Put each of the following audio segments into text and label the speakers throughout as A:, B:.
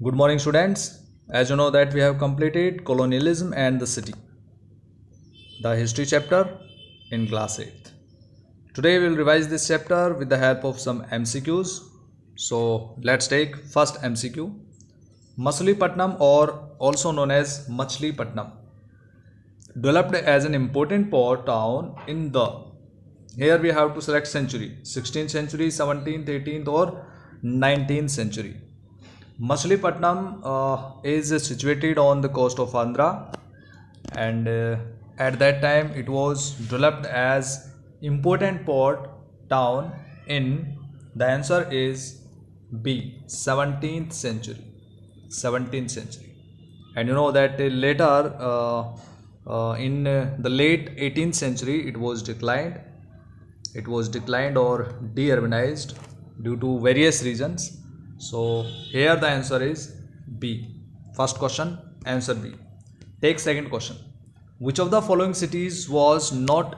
A: Good morning, students. As you know that we have completed colonialism and the city, the history chapter in class 8th. Today we will revise this chapter with the help of some MCQs. So let's take first MCQ. Machilipatnam, or also known as Machilipatnam, developed as an important port town in the, here we have to select century, 16th century, 17th, 18th or 19th century. Machilipatnam is situated on the coast of Andhra, and at that time it was developed as important port town in, the answer is B, 17th century. 17th century. And you know that later in the late 18th century it was declined or de-urbanized due to various reasons. So here the answer is B. First question, answer B. Take second question. Which of the following cities was not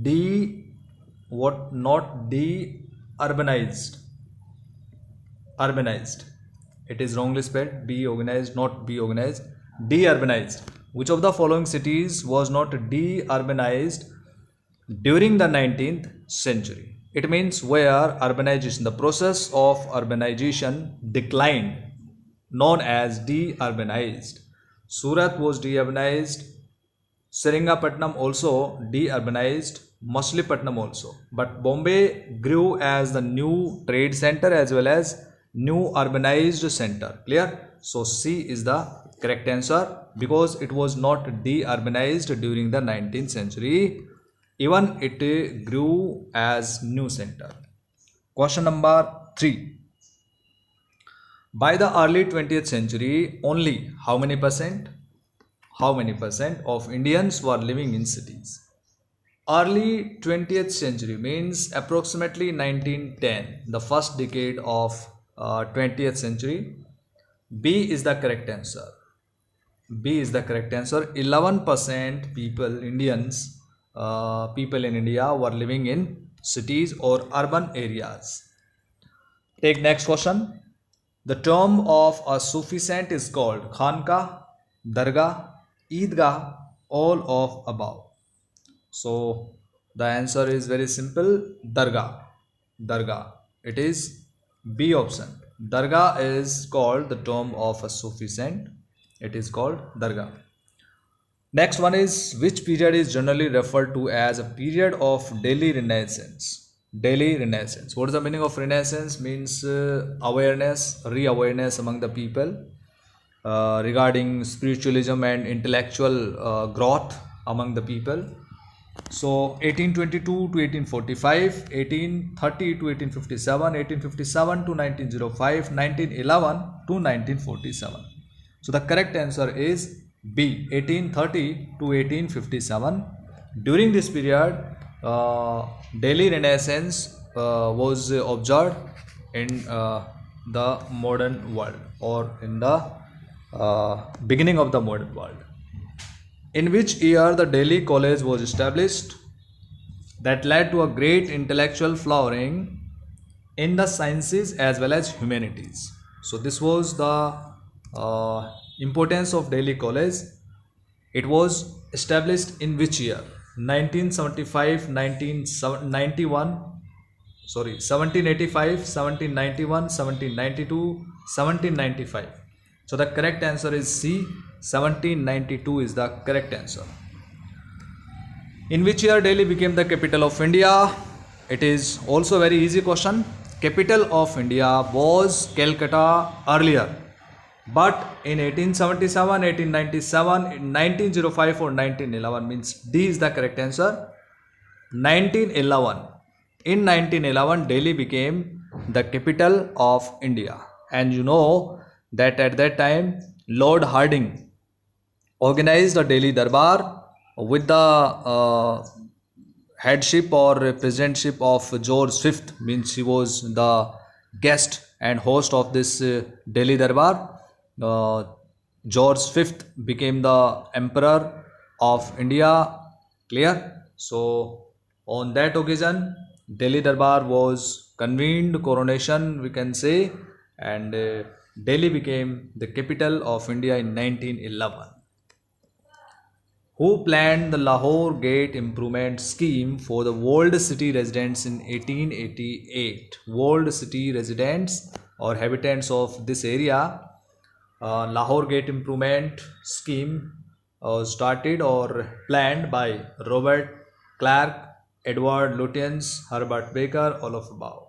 A: de-urbanized? Urbanized. It is wrongly spelled. Be organized, not be organized. De-urbanized. Which of the following cities was not de-urbanized during the 19th century? It means where urbanization, the process of urbanization declined, known as de-urbanized. Surat was de-urbanized, Seringapatnam also de-urbanized, Machilipatnam also. But Bombay grew as the new trade center as well as new urbanized center. Clear? So C is the correct answer because it was not de-urbanized during the 19th century. Even it grew as new center. Question number 3. By the early 20th century, only how many percent of Indians were living in cities? Early 20th century means approximately 1910, the first decade of 20th century. B is the correct answer. B is the correct answer. 11% people in India were living in cities or urban areas. Take next question. The term of a Sufi saint is called Khanka, Dargah, Eidgah, all of above. So the answer is very simple. Dargah. It is B option. Dargah is called the tomb of a Sufi saint. It is called Dargah. Next one is, which period is generally referred to as a period of Delhi Renaissance? Delhi Renaissance. What is the meaning of Renaissance? Means awareness, re-awareness among the people regarding spiritualism and intellectual growth among the people. So 1822 to 1845, 1830 to 1857, 1857 to 1905, 1911 to 1947. So the correct answer is B, 1830 to 1857. During this period, Delhi Renaissance was observed in the modern world, or in the beginning of the modern world. In which year the Delhi College was established? That led to a great intellectual flowering in the sciences as well as humanities. So this was the importance of Delhi College. It was established in which year? 1975, 1991, 1785, 1791, 1792, 1795. So the correct answer is C, 1792 is the correct answer. In which year Delhi became the capital of India? It is also a very easy question. Capital of India was Calcutta earlier, but in 1877, 1897, 1905 or 1911, means D is the correct answer. 1911. In 1911, Delhi became the capital of India. And you know that at that time, Lord Hardinge organized the Delhi Darbar with the headship or presidentship of George V, means he was the guest and host of this Delhi Darbar. George V became the emperor of India. Clear? So on that occasion, Delhi Darbar was convened, coronation we can say, and Delhi became the capital of India in 1911. Who planned the Lahore Gate Improvement Scheme for the World City residents in 1888? World City residents or habitants of this area, Lahore Gate Improvement Scheme started or planned by Robert Clark, Edward Lutyens, Herbert Baker, all of above.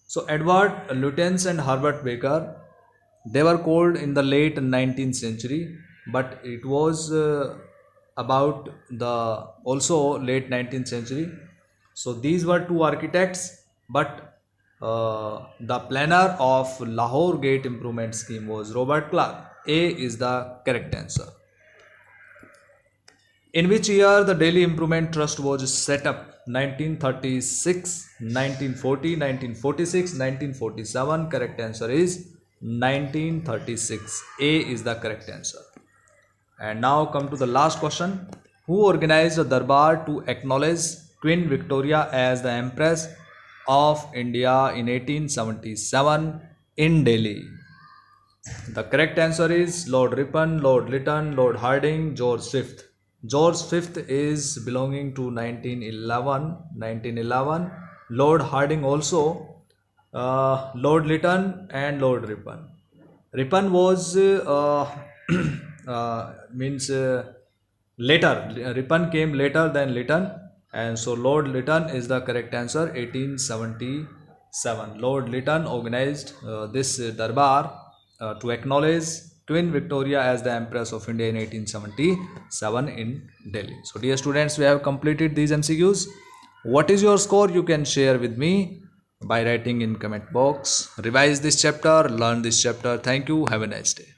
A: So Edward Lutyens and Herbert Baker, they were called in the late 19th century, but it was about the also late 19th century. So these were two architects, but the planner of Lahore Gate Improvement Scheme was Robert Clark. A is the correct answer. In which year the Delhi Improvement Trust was set up? 1936, 1940, 1946, 1947. Correct answer is 1936. A is the correct answer. And now come to the last question. Who organized a darbar to acknowledge Queen Victoria as the Empress of India in 1877 in Delhi? The correct answer is Lord Ripon, Lord Lytton, Lord Hardinge, George V. George V is belonging to 1911. Lord Hardinge also, Lord Lytton and Lord Ripon. Ripon was means later. Ripon came later than Lytton, and so Lord Lytton is the correct answer. 1877. Lord Lytton organized this darbar to acknowledge Queen Victoria as the Empress of India in 1877 in Delhi. So dear students, we have completed these MCQs. What is your score? You can share with me by writing in comment box. Revise this chapter, learn this chapter. Thank you. Have a nice day.